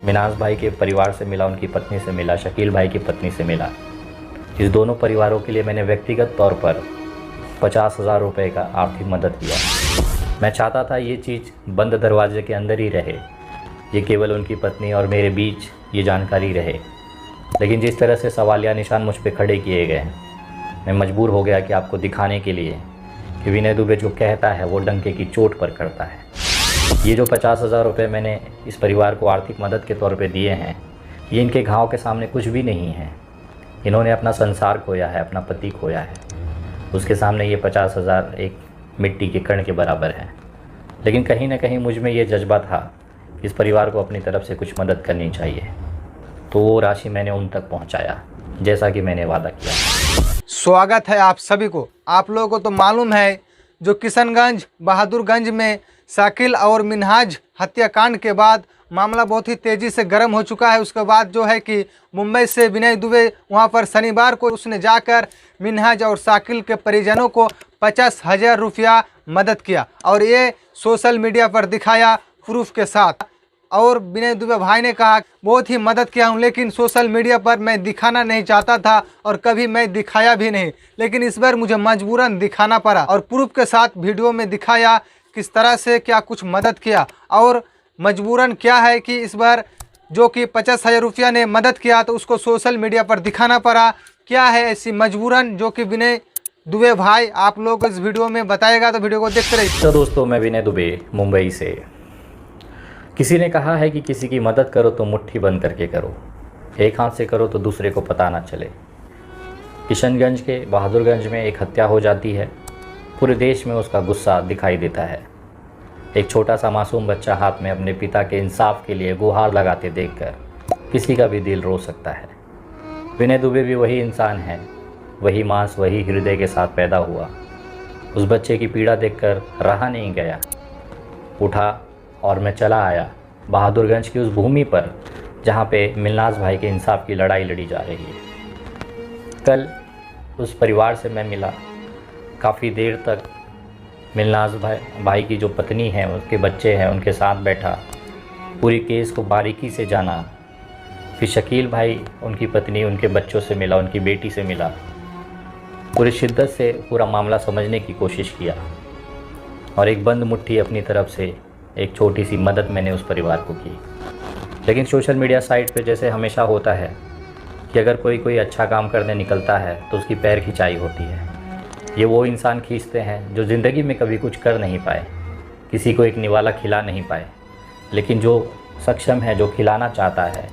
मिनाज भाई के परिवार से मिला, उनकी पत्नी से मिला, शकील भाई की पत्नी से मिला। इस दोनों परिवारों के लिए मैंने व्यक्तिगत तौर पर 50,000 रुपये का आर्थिक मदद किया। मैं चाहता था ये चीज़ बंद दरवाजे के अंदर ही रहे, ये केवल उनकी पत्नी और मेरे बीच ये जानकारी रहे। लेकिन जिस तरह से सवालिया निशान मुझ पे खड़े किए गए, मैं मजबूर हो गया कि आपको दिखाने के लिए कि विनय दुबे जो कहता है वो डंके की चोट पर करता है। ये जो 50,000 रुपये मैंने इस परिवार को आर्थिक मदद के तौर पे दिए हैं, ये इनके घाव के सामने कुछ भी नहीं है। इन्होंने अपना संसार खोया है, अपना पति खोया है, उसके सामने ये 50,000 एक मिट्टी के कण के बराबर है। लेकिन कहीं ना कहीं मुझ में ये जज्बा था, इस परिवार को अपनी तरफ से कुछ मदद करनी चाहिए, तो वो राशि मैंने उन तक पहुंचाया जैसा कि मैंने वादा किया। स्वागत है आप सभी को। आप लोगों को तो मालूम है जो किशनगंज बहादुरगंज में शाकिल और मिनहाज हत्याकांड के बाद मामला बहुत ही तेज़ी से गर्म हो चुका है। उसके बाद जो है कि मुंबई से विनय दुबे वहां पर शनिवार को उसने जाकर मिनहाज और शाकिल के परिजनों को 50,000 रुपया मदद किया और ये सोशल मीडिया पर दिखाया प्रूफ के साथ। और विनय दुबे भाई ने कहा बहुत ही मदद किया हूँ, लेकिन सोशल मीडिया पर मैं दिखाना नहीं चाहता था और कभी मैं दिखाया भी नहीं, लेकिन इस बार मुझे मजबूरन दिखाना पड़ा और प्रूफ के साथ वीडियो में दिखाया किस तरह से क्या कुछ मदद किया। और मजबूरन क्या है कि इस बार जो कि 50,000 रुपया ने मदद किया तो उसको सोशल मीडिया पर दिखाना पड़ा। क्या है ऐसी मजबूरन जो कि विनय दुबे भाई आप लोग को इस वीडियो में बताएगा, तो वीडियो को देखते रहिए। तो दोस्तों, मैं विनय दुबे मुंबई से। किसी ने कहा है कि किसी की मदद करो तो मुट्ठी बंद करके करो, एक हाथ से करो तो दूसरे को पता ना चले। किशनगंज के बहादुरगंज में एक हत्या हो जाती है, पूरे देश में उसका गुस्सा दिखाई देता है। एक छोटा सा मासूम बच्चा हाथ में अपने पिता के इंसाफ के लिए गुहार लगाते देखकर किसी का भी दिल रो सकता है। विनय दुबे भी वही इंसान है, वही मांस वही हृदय के साथ पैदा हुआ। उस बच्चे की पीड़ा देखकर रहा नहीं गया, उठा और मैं चला आया बहादुरगंज की उस भूमि पर जहाँ पे मिन्हाज भाई के इंसाफ की लड़ाई लड़ी जा रही है। कल उस परिवार से मैं मिला, काफ़ी देर तक मिन्हाज भाई की जो पत्नी है, उसके बच्चे हैं, उनके साथ बैठा, पूरी केस को बारीकी से जाना। फिर शकील भाई, उनकी पत्नी, उनके बच्चों से मिला, उनकी बेटी से मिला, पूरी शिद्दत से पूरा मामला समझने की कोशिश किया और एक बंद मुट्ठी अपनी तरफ से एक छोटी सी मदद मैंने उस परिवार को की। लेकिन सोशल मीडिया साइट पे जैसे हमेशा होता है कि अगर कोई अच्छा काम करने निकलता है तो उसकी पैर खिंचाई होती है। ये वो इंसान खींचते हैं जो ज़िंदगी में कभी कुछ कर नहीं पाए, किसी को एक निवाला खिला नहीं पाए, लेकिन जो सक्षम है, जो खिलाना चाहता है,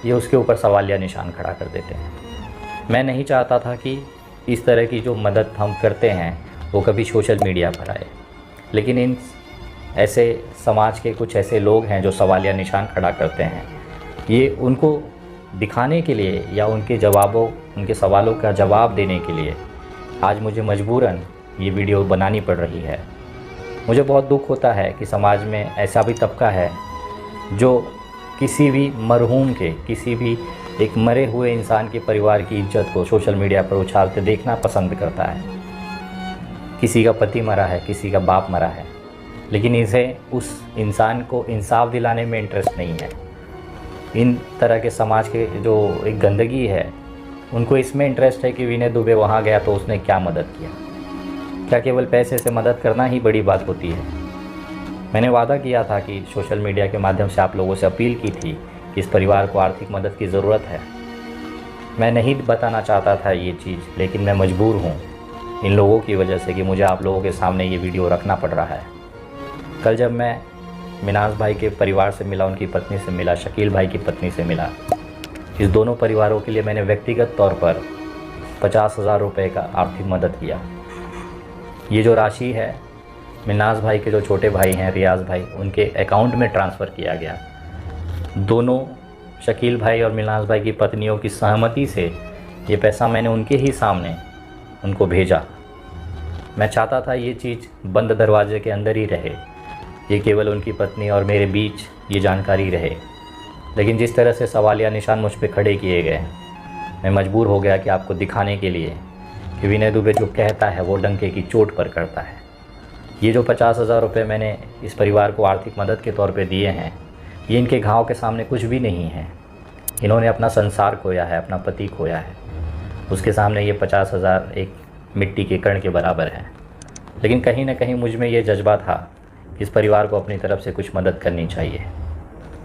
ये उसके ऊपर सवालिया निशान खड़ा कर देते हैं। मैं नहीं चाहता था कि इस तरह की जो मदद हम करते हैं वो कभी सोशल मीडिया पर आए, लेकिन इन ऐसे समाज के कुछ ऐसे लोग हैं जो सवालिया निशान खड़ा करते हैं। ये उनको दिखाने के लिए या उनके सवालों का जवाब देने के लिए आज मुझे मजबूरन ये वीडियो बनानी पड़ रही है। मुझे बहुत दुख होता है कि समाज में ऐसा भी तबका है जो किसी भी मरहूम के, किसी भी एक मरे हुए इंसान के परिवार की इज्जत को सोशल मीडिया पर उछालते देखना पसंद करता है। किसी का पति मरा है, किसी का बाप मरा है, लेकिन इसे उस इंसान को इंसाफ दिलाने में इंटरेस्ट नहीं है। इन तरह के समाज के जो एक गंदगी है, उनको इसमें इंटरेस्ट है कि विनय दुबे वहाँ गया तो उसने क्या मदद किया। क्या केवल पैसे से मदद करना ही बड़ी बात होती है? मैंने वादा किया था कि सोशल मीडिया के माध्यम से आप लोगों से अपील की थी कि इस परिवार को आर्थिक मदद की ज़रूरत है। मैं नहीं बताना चाहता था ये चीज़, लेकिन मैं मजबूर हूँ इन लोगों की वजह से कि मुझे आप लोगों के सामने ये वीडियो रखना पड़ रहा है। कल जब मैं मिनाज भाई के परिवार से मिला, उनकी पत्नी से मिला, शकील भाई की पत्नी से मिला, इस दोनों परिवारों के लिए मैंने व्यक्तिगत तौर पर 50,000 रुपये का आर्थिक मदद किया। ये जो राशि है मिन्हाज भाई के जो छोटे भाई हैं रियाज भाई, उनके अकाउंट में ट्रांसफ़र किया गया। दोनों शकील भाई और मिन्हाज भाई की पत्नियों की सहमति से ये पैसा मैंने उनके ही सामने उनको भेजा। मैं चाहता था ये चीज़ बंद दरवाजे के अंदर ही रहे, ये केवल उनकी पत्नी और मेरे बीच ये जानकारी रहे। लेकिन जिस तरह से सवालिया निशान मुझ पे खड़े किए गए, मैं मजबूर हो गया कि आपको दिखाने के लिए कि विनय दुबे जो कहता है वो डंके की चोट पर करता है। ये जो 50,000 रुपये मैंने इस परिवार को आर्थिक मदद के तौर पे दिए हैं, ये इनके घाव के सामने कुछ भी नहीं है। इन्होंने अपना संसार खोया है, अपना पति खोया है, उसके सामने ये 50,000 एक मिट्टी के कण के बराबर है। लेकिन कहीं ना कहीं मुझ में ये जज्बा था कि इस परिवार को अपनी तरफ से कुछ मदद करनी चाहिए,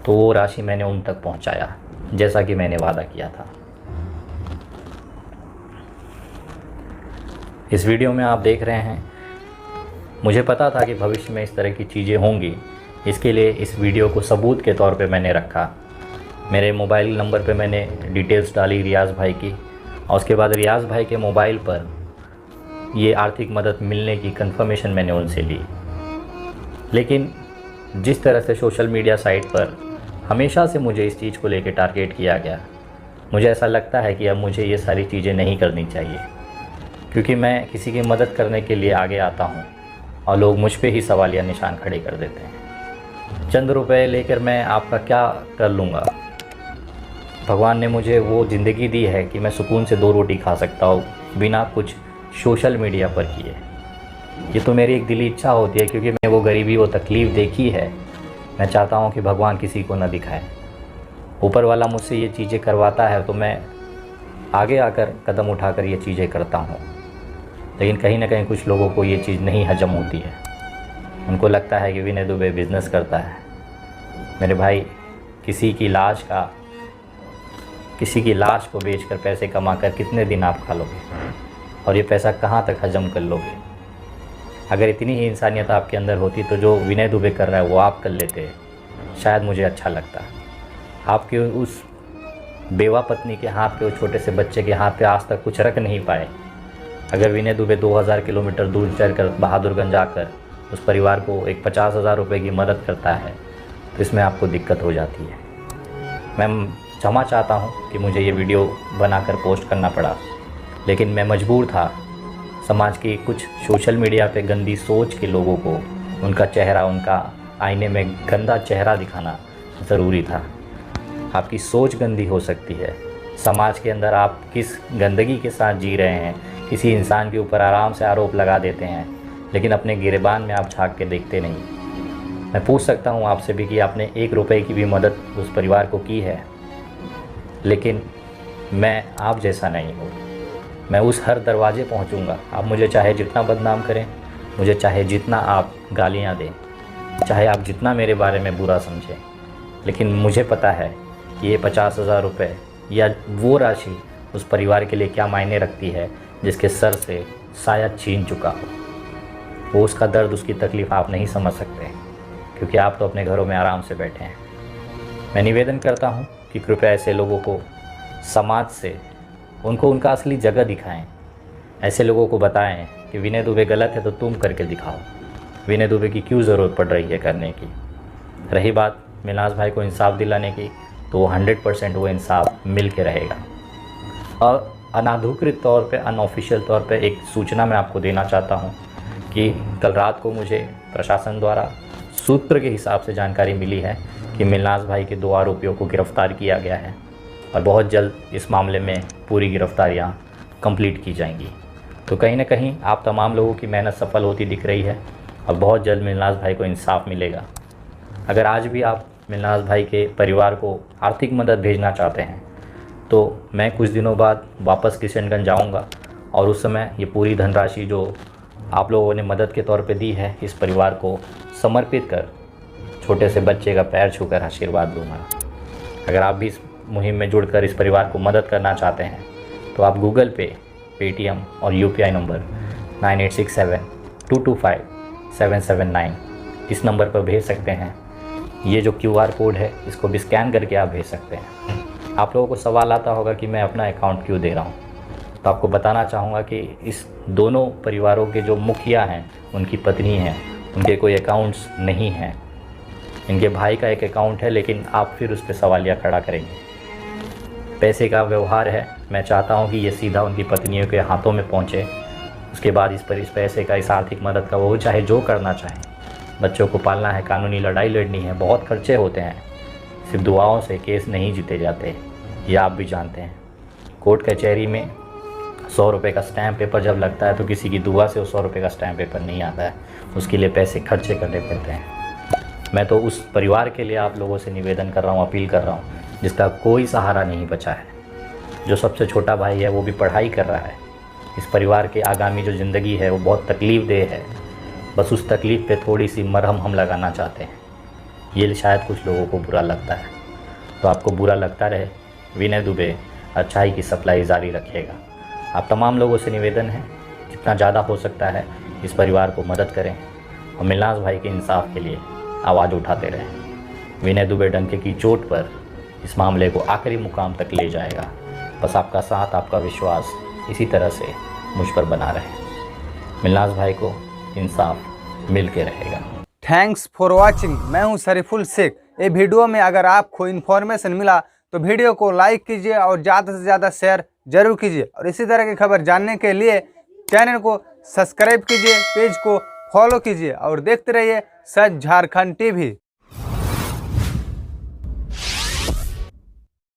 तो वो राशि मैंने उन तक पहुंचाया जैसा कि मैंने वादा किया था। इस वीडियो में आप देख रहे हैं, मुझे पता था कि भविष्य में इस तरह की चीज़ें होंगी, इसके लिए इस वीडियो को सबूत के तौर पे मैंने रखा। मेरे मोबाइल नंबर पे मैंने डिटेल्स डाली रियाज़ भाई की, और उसके बाद रियाज़ भाई के मोबाइल पर ये आर्थिक मदद मिलने की कंफर्मेशन मैंने उनसे ली। लेकिन जिस तरह से सोशल मीडिया साइट पर हमेशा से मुझे इस चीज़ को लेकर टारगेट किया गया, मुझे ऐसा लगता है कि अब मुझे ये सारी चीज़ें नहीं करनी चाहिए, क्योंकि मैं किसी की मदद करने के लिए आगे आता हूँ और लोग मुझ पे ही सवालिया निशान खड़े कर देते हैं। चंद रुपए लेकर मैं आपका क्या कर लूँगा? भगवान ने मुझे वो ज़िंदगी दी है कि मैं सुकून से 2 रोटी खा सकता हूँ बिना कुछ सोशल मीडिया पर किए। ये तो मेरी एक दिली इच्छा होती है, क्योंकि मैं वो गरीबी, वो तकलीफ़ देखी है। मैं चाहता हूँ कि भगवान किसी को न दिखाए। ऊपर वाला मुझसे ये चीज़ें करवाता है तो मैं आगे आकर कदम उठाकर ये चीज़ें करता हूँ। लेकिन कहीं ना कहीं कुछ लोगों को ये चीज़ नहीं हजम होती है। उनको लगता है कि विनय दुबे बिज़नेस करता है। मेरे भाई, किसी की लाश को बेचकर पैसे कमाकर कितने दिन आप खा लोगे, और ये पैसा कहाँ तक हजम कर लोगे? अगर इतनी ही इंसानियत आपके अंदर होती तो जो विनय दुबे कर रहा है वो आप कर लेते, शायद मुझे अच्छा लगता। आपके उस बेवा पत्नी के हाथ पे, उस छोटे से बच्चे के हाथ पे आज तक कुछ रख नहीं पाए। अगर विनय दुबे 2000 किलोमीटर दूर चलकर बहादुरगंज आकर उस परिवार को एक 50,000 रुपये की मदद करता है तो इसमें आपको दिक्कत हो जाती है। मैं क्षमा चाहता हूँ कि मुझे ये वीडियो बनाकर पोस्ट करना पड़ा, लेकिन मैं मजबूर था। समाज की कुछ सोशल मीडिया पे गंदी सोच के लोगों को उनका चेहरा, उनका आईने में गंदा चेहरा दिखाना ज़रूरी था। आपकी सोच गंदी हो सकती है, समाज के अंदर आप किस गंदगी के साथ जी रहे हैं, किसी इंसान के ऊपर आराम से आरोप लगा देते हैं, लेकिन अपने गिरेबान में आप झांक के देखते नहीं। मैं पूछ सकता हूँ आपसे भी कि आपने 1 रुपये की भी मदद उस परिवार को की है? लेकिन मैं आप जैसा नहीं हूँ। मैं उस हर दरवाजे पहुँचूँगा। आप मुझे चाहे जितना बदनाम करें, मुझे चाहे जितना आप गालियाँ दें, चाहे आप जितना मेरे बारे में बुरा समझें, लेकिन मुझे पता है कि ये 50,000 रुपये या वो राशि उस परिवार के लिए क्या मायने रखती है जिसके सर से शायद छीन चुका हो। वो उसका दर्द, उसकी तकलीफ़ आप नहीं समझ सकते, क्योंकि आप तो अपने घरों में आराम से बैठे हैं। मैं निवेदन करता हूँ कि कृपया ऐसे लोगों को समाज से उनको उनका असली जगह दिखाएं। ऐसे लोगों को बताएं कि विनय दुबे गलत है तो तुम करके दिखाओ। विनय दुबे की क्यों ज़रूरत पड़ रही है करने की? रही बात मिन्हाज भाई को इंसाफ दिलाने की, तो वो 100% वो इंसाफ मिल के रहेगा। और अनाधिकृत तौर पे, अनऑफिशियल तौर पे एक सूचना मैं आपको देना चाहता हूँ कि कल रात को मुझे प्रशासन द्वारा सूत्र के हिसाब से जानकारी मिली है कि मिन्हाज भाई के 2 आरोपियों को गिरफ़्तार किया गया है, और बहुत जल्द इस मामले में पूरी गिरफ्तारियां कंप्लीट की जाएंगी। तो कहीं ना कहीं आप तमाम लोगों की मेहनत सफल होती दिख रही है, और बहुत जल्द मिन्हाज भाई को इंसाफ मिलेगा। अगर आज भी आप मिन्हाज भाई के परिवार को आर्थिक मदद भेजना चाहते हैं, तो मैं कुछ दिनों बाद वापस किशनगंज जाऊँगा, और उस समय ये पूरी धनराशि जो आप लोगों ने मदद के तौर पे दी है, इस परिवार को समर्पित कर छोटे से बच्चे का पैर छूकर आशीर्वाद दूँगा। अगर आप भी इस मुहिम में जुड़कर इस परिवार को मदद करना चाहते हैं, तो आप गूगल पे, पेटीएम और UPI नंबर 9867225779 इस नंबर पर भेज सकते हैं। ये जो QR कोड है, इसको भी स्कैन करके आप भेज सकते हैं। आप लोगों को सवाल आता होगा कि मैं अपना अकाउंट क्यों दे रहा हूँ, तो आपको बताना चाहूँगा कि इस दोनों परिवारों के जो मुखिया हैं, उनकी पत्नी हैं, उनके कोई अकाउंट्स नहीं हैं। इनके भाई का एक अकाउंट है, लेकिन आप फिर उस पर सवालिया खड़ा करेंगे। पैसे का व्यवहार है, मैं चाहता हूं कि ये सीधा उनकी पत्नियों के हाथों में पहुंचे। उसके बाद इस पैसे का, इस आर्थिक मदद का वो चाहे जो करना चाहें। बच्चों को पालना है, कानूनी लड़ाई लड़नी है, बहुत खर्चे होते हैं। सिर्फ दुआओं से केस नहीं जीते जाते, ये आप भी जानते हैं। कोर्ट कचहरी में 100 रुपये का स्टैम्प पेपर जब लगता है, तो किसी की दुआ से वो 100 रुपये का स्टैम्प पेपर नहीं आता है, उसके लिए पैसे खर्चे करने पड़ते हैं। मैं तो उस परिवार के लिए आप लोगों से निवेदन कर रहा हूँ, अपील कर रहा हूँ जिसका कोई सहारा नहीं बचा है। जो सबसे छोटा भाई है वो भी पढ़ाई कर रहा है। इस परिवार की आगामी जो ज़िंदगी है वो बहुत तकलीफ़देह है। बस उस तकलीफ़ पे थोड़ी सी मरहम हम लगाना चाहते हैं। ये शायद कुछ लोगों को बुरा लगता है, तो आपको बुरा लगता रहे। विनय दुबे अच्छाई की सप्लाई जारी रखिएगा। आप तमाम लोगों से निवेदन है, जितना ज़्यादा हो सकता है इस परिवार को मदद करें और मिलनाज भाई के इंसाफ के लिए आवाज़ उठाते रहें। विनय दुबे डंके की चोट पर इस मामले को आखिरी मुकाम तक ले जाएगा। बस आपका साथ, आपका विश्वास इसी तरह से मुझ पर बना रहे। मिलनाज भाई को इंसाफ मिल के रहेगा। Thanks for watching. मैं हूं शरीफुल शेख। ये वीडियो में अगर आपको इन्फॉर्मेशन मिला तो वीडियो को लाइक कीजिए और ज़्यादा से ज़्यादा शेयर जरूर कीजिए। और इसी तरह की खबर जानने के लिए चैनल को सब्सक्राइब कीजिए, पेज को फॉलो कीजिए और देखते रहिए सच झारखंड टीवी।